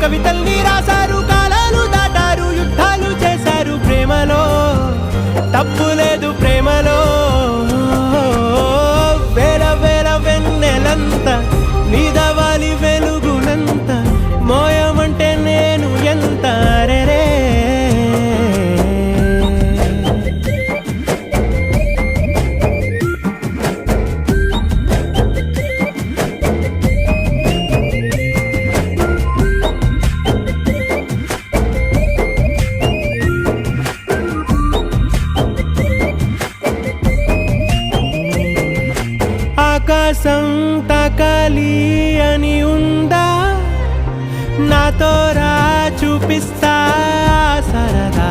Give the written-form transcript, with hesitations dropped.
కవితల్ని రాశారు, కాలాలు దాటారు, యుద్ధాలు చేశారు ప్రేమలో, తప్పు లేదు ప్రేమలో. వేల వేల వెన్నెలంత నీదవాలి వెలుగునంత, మోయమంటే నేను ఎంత రే. ఆకాశం తాకాలి అని ఉందా, నాతో రా చూపిస్తా సరదా.